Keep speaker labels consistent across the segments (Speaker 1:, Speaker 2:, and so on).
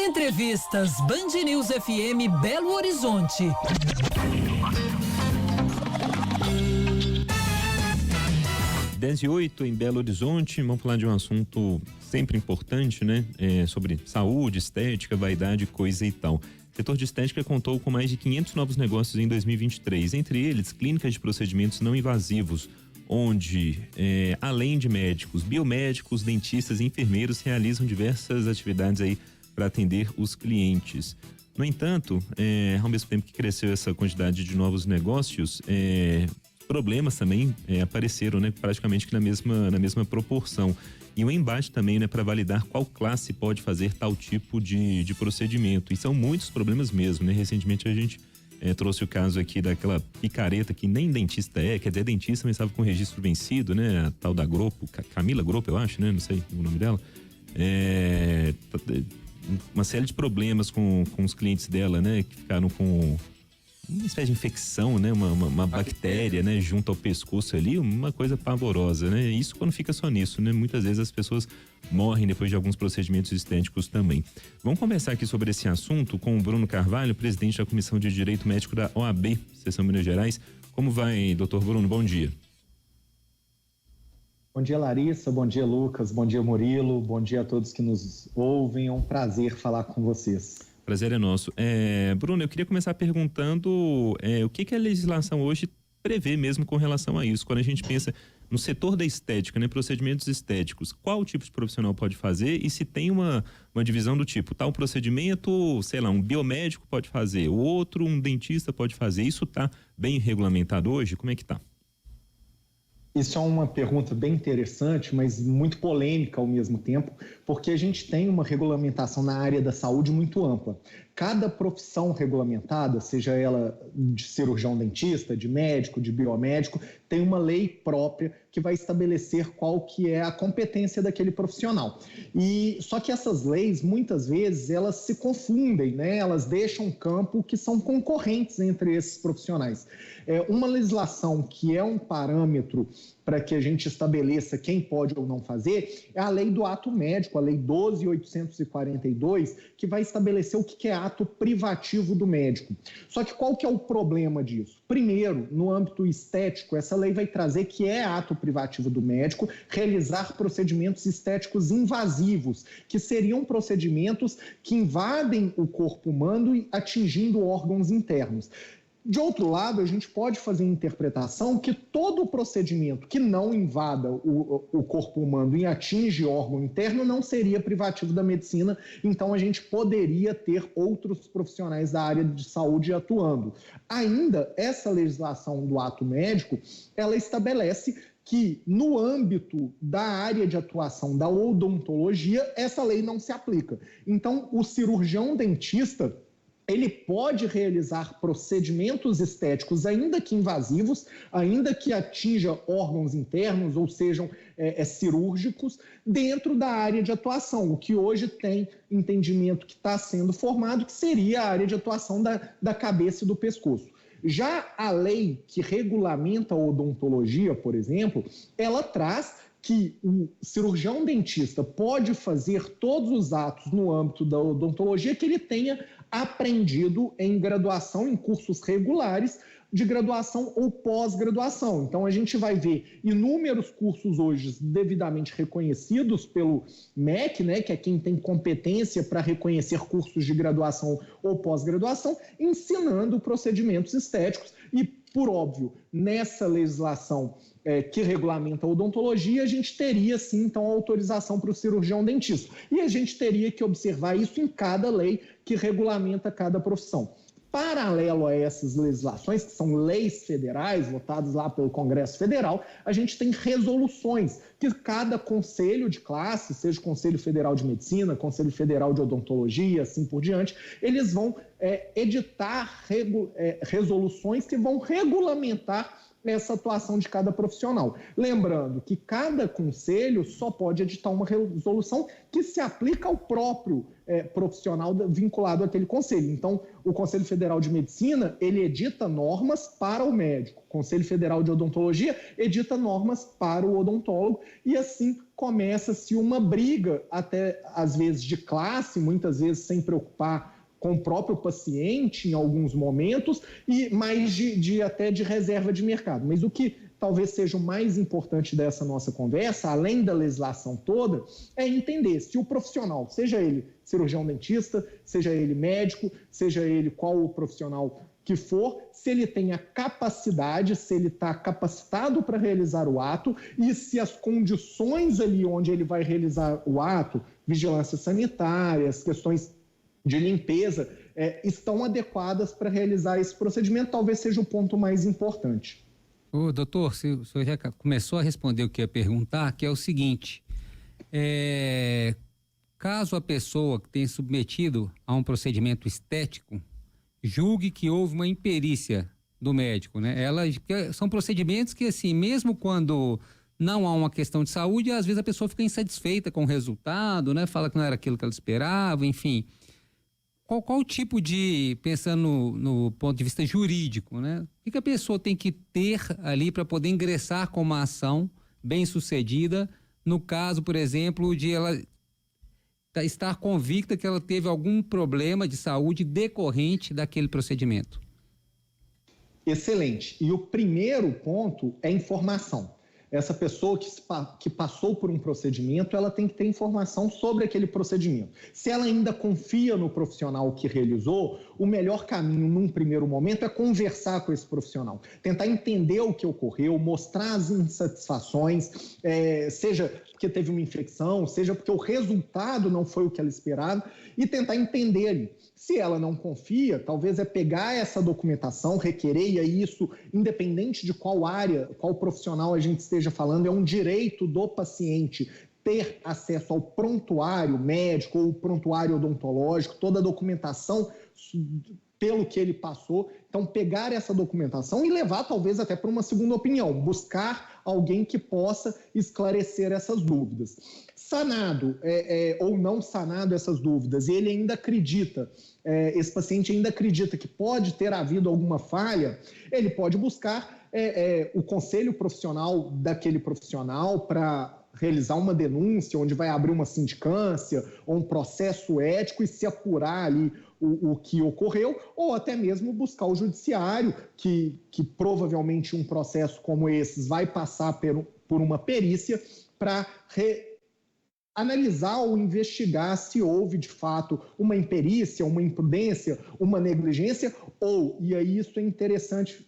Speaker 1: Entrevistas Band News FM Belo Horizonte.
Speaker 2: 10:08 em Belo Horizonte. Vamos falar de um assunto sempre importante, né? Sobre saúde, estética, vaidade, coisa e tal. O setor de estética contou com mais de 500 novos negócios em 2023, entre eles clínicas de procedimentos não invasivos, onde, além de médicos, biomédicos, dentistas e enfermeiros realizam diversas atividades aí para atender os clientes. No entanto, ao mesmo tempo que cresceu essa quantidade de novos negócios, problemas também apareceram, né, praticamente que na mesma proporção. E um embate também, né, para validar qual classe pode fazer tal tipo de procedimento. E são muitos problemas mesmo, né? Recentemente a gente trouxe o caso aqui daquela picareta que nem dentista quer dizer, dentista, mas estava com registro vencido, né? A tal da Gropo, Camila Gropo, eu acho, né? Não sei o nome dela. Uma série de problemas com os clientes dela, né? Que ficaram com uma espécie de infecção, né? Uma bactéria, né? Junto ao pescoço ali, uma coisa pavorosa, né? Isso quando fica só nisso, né? Muitas vezes as pessoas morrem depois de alguns procedimentos estéticos também. Vamos conversar aqui sobre esse assunto com o Bruno Carvalho, presidente da Comissão de Direito Médico da OAB, Seção Minas Gerais. Como vai, doutor Bruno? Bom dia.
Speaker 3: Bom dia, Larissa, bom dia, Lucas, bom dia, Murilo, bom dia a todos que nos ouvem, é um prazer falar com vocês.
Speaker 2: Prazer é nosso. Bruno, eu queria começar perguntando o que a legislação hoje prevê mesmo com relação a isso. Quando a gente pensa no setor da estética, né, procedimentos estéticos, qual tipo de profissional pode fazer e se tem uma divisão do tipo, tal procedimento, sei lá, um biomédico pode fazer, o outro, um dentista pode fazer. Isso está bem regulamentado hoje? Como é que está?
Speaker 3: Isso é uma pergunta bem interessante, mas muito polêmica ao mesmo tempo, porque a gente tem uma regulamentação na área da saúde muito ampla. Cada profissão regulamentada, seja ela de cirurgião dentista, de médico, de biomédico, tem uma lei própria que vai estabelecer qual que é a competência daquele profissional. E só que essas leis, muitas vezes, elas se confundem, né? Elas deixam um campo que são concorrentes entre esses profissionais. Uma legislação que é um parâmetro para que a gente estabeleça quem pode ou não fazer, é a lei do ato médico, a lei 12.842, que vai estabelecer o que é ato privativo do médico. Só que qual que é o problema disso? Primeiro, no âmbito estético, essa lei vai trazer que é ato privativo do médico realizar procedimentos estéticos invasivos, que seriam procedimentos que invadem o corpo humano atingindo órgãos internos. De outro lado, a gente pode fazer a interpretação que todo procedimento que não invada o corpo humano e atinge órgão interno não seria privativo da medicina, então a gente poderia ter outros profissionais da área de saúde atuando. Ainda, essa legislação do ato médico, ela estabelece que no âmbito da área de atuação da odontologia, essa lei não se aplica. Então, o cirurgião dentista, ele pode realizar procedimentos estéticos, ainda que invasivos, ainda que atinja órgãos internos ou sejam cirúrgicos, dentro da área de atuação, o que hoje tem entendimento que está sendo formado, que seria a área de atuação da cabeça e do pescoço. Já a lei que regulamenta a odontologia, por exemplo, ela traz que o cirurgião dentista pode fazer todos os atos no âmbito da odontologia que ele tenha aprendido em graduação, em cursos regulares de graduação ou pós-graduação. Então a gente vai ver inúmeros cursos hoje devidamente reconhecidos pelo MEC, né, que é quem tem competência para reconhecer cursos de graduação ou pós-graduação, ensinando procedimentos estéticos e, por óbvio, nessa legislação que regulamenta a odontologia, a gente teria sim então a autorização para o cirurgião dentista. E a gente teria que observar isso em cada lei que regulamenta cada profissão. Paralelo a essas legislações, que são leis federais, votadas lá pelo Congresso Federal, a gente tem resoluções que cada conselho de classe, seja o Conselho Federal de Medicina, Conselho Federal de Odontologia, assim por diante, eles vão editar resoluções que vão regulamentar nessa atuação de cada profissional. Lembrando que cada conselho só pode editar uma resolução que se aplica ao próprio profissional vinculado àquele conselho. Então, o Conselho Federal de Medicina, ele edita normas para o médico. O Conselho Federal de Odontologia edita normas para o odontólogo e assim começa-se uma briga, até às vezes de classe, muitas vezes sem preocupar com o próprio paciente em alguns momentos, e mais até de reserva de mercado. Mas o que talvez seja o mais importante dessa nossa conversa, além da legislação toda, é entender se o profissional, seja ele cirurgião dentista, seja ele médico, seja ele qual o profissional que for, se ele tem a capacidade, se ele está capacitado para realizar o ato e se as condições ali onde ele vai realizar o ato, vigilância sanitária, as questões de limpeza, estão adequadas para realizar esse procedimento, talvez seja o ponto mais importante.
Speaker 4: Ô, doutor, o senhor já começou a responder o que eu ia perguntar, que é o seguinte, caso a pessoa que tenha submetido a um procedimento estético julgue que houve uma imperícia do médico, né? São procedimentos que, assim, mesmo quando não há uma questão de saúde, às vezes a pessoa fica insatisfeita com o resultado, né? Fala que não era aquilo que ela esperava, enfim. Qual o tipo de, pensando no ponto de vista jurídico, né? O que a pessoa tem que ter ali para poder ingressar com uma ação bem sucedida, no caso, por exemplo, de ela estar convicta que ela teve algum problema de saúde decorrente daquele procedimento?
Speaker 3: Excelente. E o primeiro ponto é informação. Essa pessoa que passou por um procedimento, ela tem que ter informação sobre aquele procedimento. Se ela ainda confia no profissional que realizou, o melhor caminho num primeiro momento é conversar com esse profissional, tentar entender o que ocorreu, mostrar as insatisfações, seja porque teve uma infecção, seja porque o resultado não foi o que ela esperava, e tentar entender ali. Se ela não confia, talvez pegar essa documentação, requerer, e aí isso, independente de qual área, qual profissional a gente esteja falando, é um direito do paciente ter acesso ao prontuário médico ou prontuário odontológico, toda a documentação pelo que ele passou. Então, pegar essa documentação e levar talvez até para uma segunda opinião, buscar alguém que possa esclarecer essas dúvidas. Sanado ou não sanado essas dúvidas, e ele ainda acredita, esse paciente ainda acredita que pode ter havido alguma falha, ele pode buscar o conselho profissional daquele profissional para realizar uma denúncia, onde vai abrir uma sindicância ou um processo ético e se apurar ali o que ocorreu, ou até mesmo buscar o judiciário, que provavelmente um processo como esses vai passar por uma perícia para analisar ou investigar se houve de fato uma imperícia, uma imprudência, uma negligência, ou, e aí isso é interessante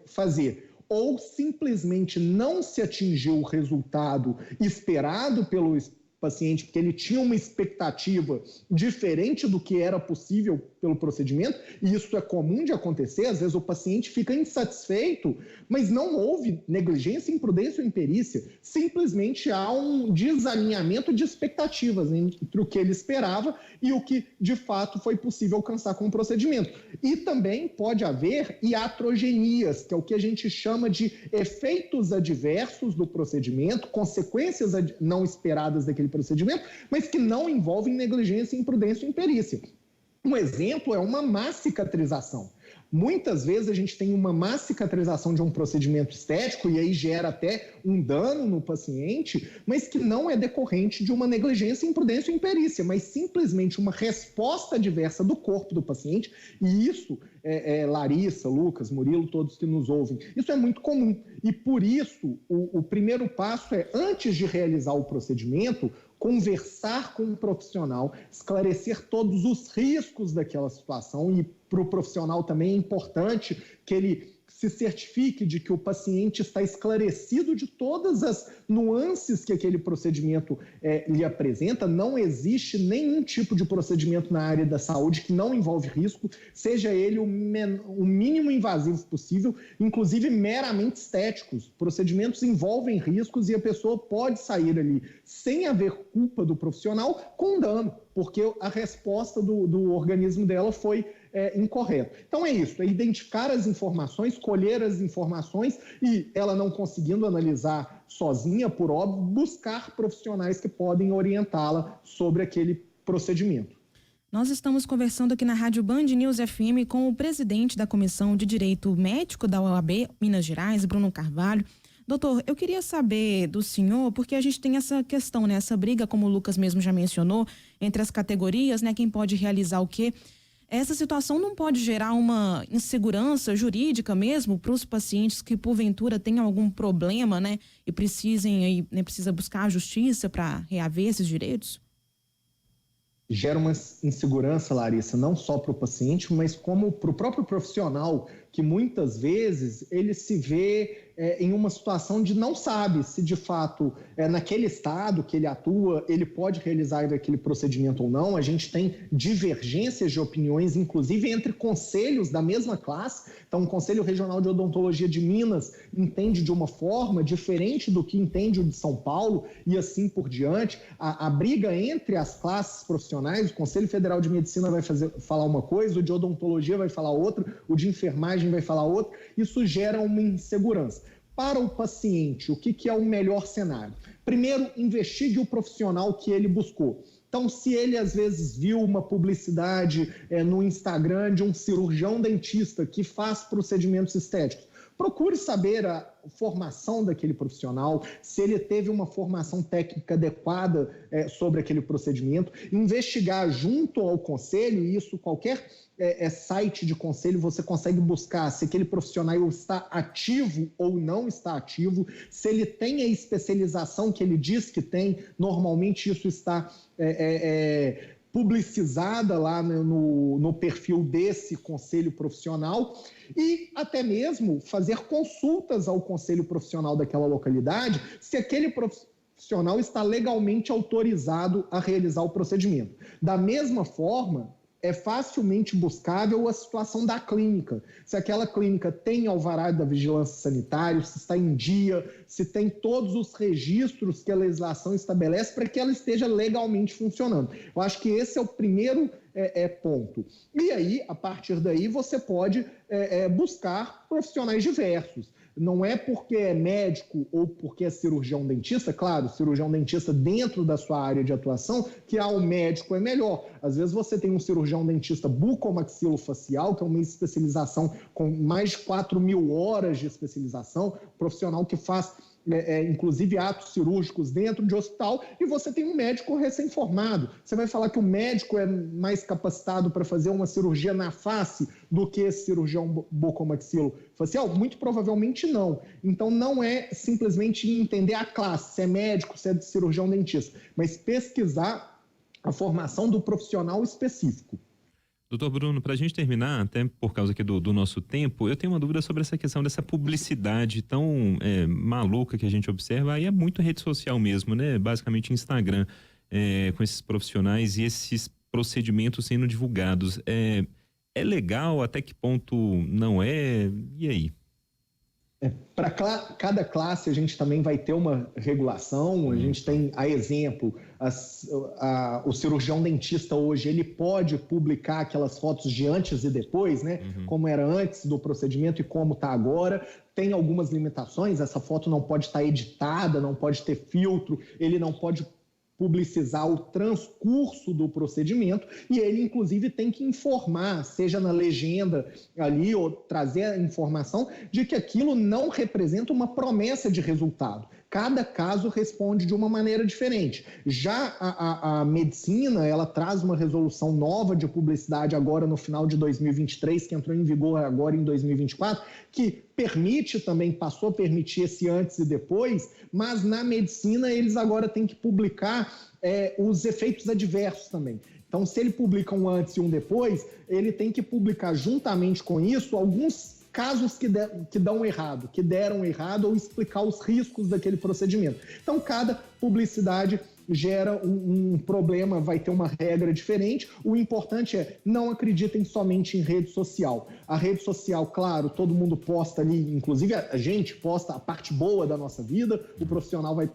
Speaker 3: fazer, ou simplesmente não se atingiu o resultado esperado pelo paciente, porque ele tinha uma expectativa diferente do que era possível pelo procedimento, e isso é comum de acontecer, às vezes o paciente fica insatisfeito, mas não houve negligência, imprudência ou imperícia, simplesmente há um desalinhamento de expectativas entre o que ele esperava e o que de fato foi possível alcançar com o procedimento. E também pode haver iatrogenias, que é o que a gente chama de efeitos adversos do procedimento, consequências não esperadas daquele procedimento, mas que não envolvem negligência, imprudência ou imperícia. Um exemplo é uma má cicatrização. Muitas vezes a gente tem uma má cicatrização de um procedimento estético e aí gera até um dano no paciente, mas que não é decorrente de uma negligência, imprudência ou imperícia, mas simplesmente uma resposta adversa do corpo do paciente, e isso, Larissa, Lucas, Murilo, todos que nos ouvem, isso é muito comum. E por isso, o primeiro passo é, antes de realizar o procedimento, conversar com um profissional, esclarecer todos os riscos daquela situação, e para o profissional também é importante que ele se certifique de que o paciente está esclarecido de todas as nuances que aquele procedimento lhe apresenta. Não existe nenhum tipo de procedimento na área da saúde que não envolve risco, seja ele o mínimo invasivo possível, inclusive meramente estéticos. Procedimentos envolvem riscos e a pessoa pode sair ali sem haver culpa do profissional com dano. porque a resposta do organismo dela foi incorreta. Então é isso, é identificar as informações, colher as informações e, ela não conseguindo analisar sozinha, por óbvio, buscar profissionais que podem orientá-la sobre aquele procedimento.
Speaker 5: Nós estamos conversando aqui na Rádio Band News FM com o presidente da Comissão de Direito Médico da OAB Minas Gerais, Bruno Carvalho. Doutor, eu queria saber do senhor, porque a gente tem essa questão, né? Essa briga, como o Lucas mesmo já mencionou, entre as categorias, né? Quem pode realizar o quê? Essa situação não pode gerar uma insegurança jurídica mesmo para os pacientes que, porventura, tenham algum problema, né? E precisa buscar a justiça para reaver esses direitos?
Speaker 3: Gera uma insegurança, Larissa, não só para o paciente, mas como para o próprio profissional, que muitas vezes ele se vê em uma situação de não sabe se de fato naquele estado que ele atua, ele pode realizar aquele procedimento ou não. A gente tem divergências de opiniões, inclusive entre conselhos da mesma classe. Então, o Conselho Regional de Odontologia de Minas entende de uma forma diferente do que entende o de São Paulo e assim por diante. A briga entre as classes profissionais, o Conselho Federal de Medicina vai falar uma coisa, o de odontologia vai falar outra, o de enfermagem vai falar outra. Isso gera uma insegurança. Para o paciente, o que é o melhor cenário? Primeiro, investigue o profissional que ele buscou. Então, se ele às vezes viu uma publicidade no Instagram de um cirurgião dentista que faz procedimentos estéticos, procure saber a formação daquele profissional, se ele teve uma formação técnica adequada sobre aquele procedimento, investigar junto ao conselho, e isso qualquer site de conselho você consegue buscar se aquele profissional está ativo ou não está ativo, se ele tem a especialização que ele diz que tem, normalmente isso está publicizada lá no perfil desse conselho profissional, e até mesmo fazer consultas ao conselho profissional daquela localidade se aquele profissional está legalmente autorizado a realizar o procedimento. Da mesma forma, é facilmente buscável a situação da clínica. Se aquela clínica tem alvará da vigilância sanitária, se está em dia, se tem todos os registros que a legislação estabelece para que ela esteja legalmente funcionando. Eu acho que esse é o primeiro ponto. E aí, a partir daí, você pode buscar profissionais diversos. Não é porque é médico ou porque é cirurgião dentista, claro, cirurgião dentista dentro da sua área de atuação, que o médico é melhor. Às vezes você tem um cirurgião dentista bucomaxilofacial, que é uma especialização com mais de 4.000 horas de especialização, profissional que faz inclusive atos cirúrgicos dentro de hospital, e você tem um médico recém-formado. Você vai falar que o médico é mais capacitado para fazer uma cirurgia na face do que esse cirurgião bucomaxilofacial? Muito provavelmente não. Então não é simplesmente entender a classe, se é médico, se é cirurgião dentista, mas pesquisar a formação do profissional específico.
Speaker 2: Doutor Bruno, para a gente terminar, até por causa aqui do nosso tempo, eu tenho uma dúvida sobre essa questão dessa publicidade tão maluca que a gente observa. Aí é muito rede social mesmo, né? Basicamente Instagram, com esses profissionais e esses procedimentos sendo divulgados. É legal? Até que ponto não é? E aí?
Speaker 3: Para cada classe a gente também vai ter uma regulação. A gente tem, a exemplo, o cirurgião dentista hoje, ele pode publicar aquelas fotos de antes e depois, né? Como era antes do procedimento e como está agora. Tem algumas limitações, essa foto não pode estar editada, não pode ter filtro, ele não pode publicizar o transcurso do procedimento, e ele inclusive tem que informar, seja na legenda ali, ou trazer a informação de que aquilo não representa uma promessa de resultado. Cada caso responde de uma maneira diferente. Já a medicina, ela traz uma resolução nova de publicidade agora no final de 2023, que entrou em vigor agora em 2024, que permite também, passou a permitir esse antes e depois, mas na medicina eles agora têm que publicar os efeitos adversos também. Então, se ele publica um antes e um depois, ele tem que publicar juntamente com isso alguns casos que deram errado, ou explicar os riscos daquele procedimento. Então, cada publicidade gera um problema, vai ter uma regra diferente. O importante é não acreditem somente em rede social. A rede social, claro, todo mundo posta ali, inclusive a gente posta a parte boa da nossa vida, o profissional vai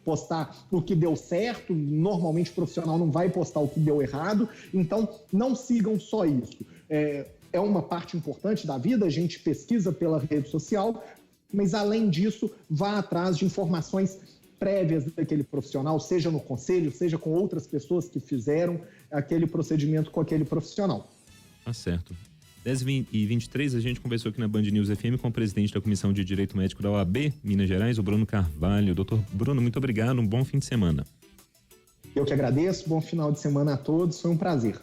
Speaker 3: postar o que deu certo, normalmente o profissional não vai postar o que deu errado, então não sigam só isso. É uma parte importante da vida, a gente pesquisa pela rede social, mas além disso, vá atrás de informações prévias daquele profissional, seja no conselho, seja com outras pessoas que fizeram aquele procedimento com aquele profissional.
Speaker 2: Tá certo. 10h23, a gente conversou aqui na Band News FM com o presidente da Comissão de Direito Médico da OAB, Minas Gerais, o Bruno Carvalho. Doutor Bruno, muito obrigado, um bom fim de semana.
Speaker 3: Eu que agradeço, bom final de semana a todos, foi um prazer.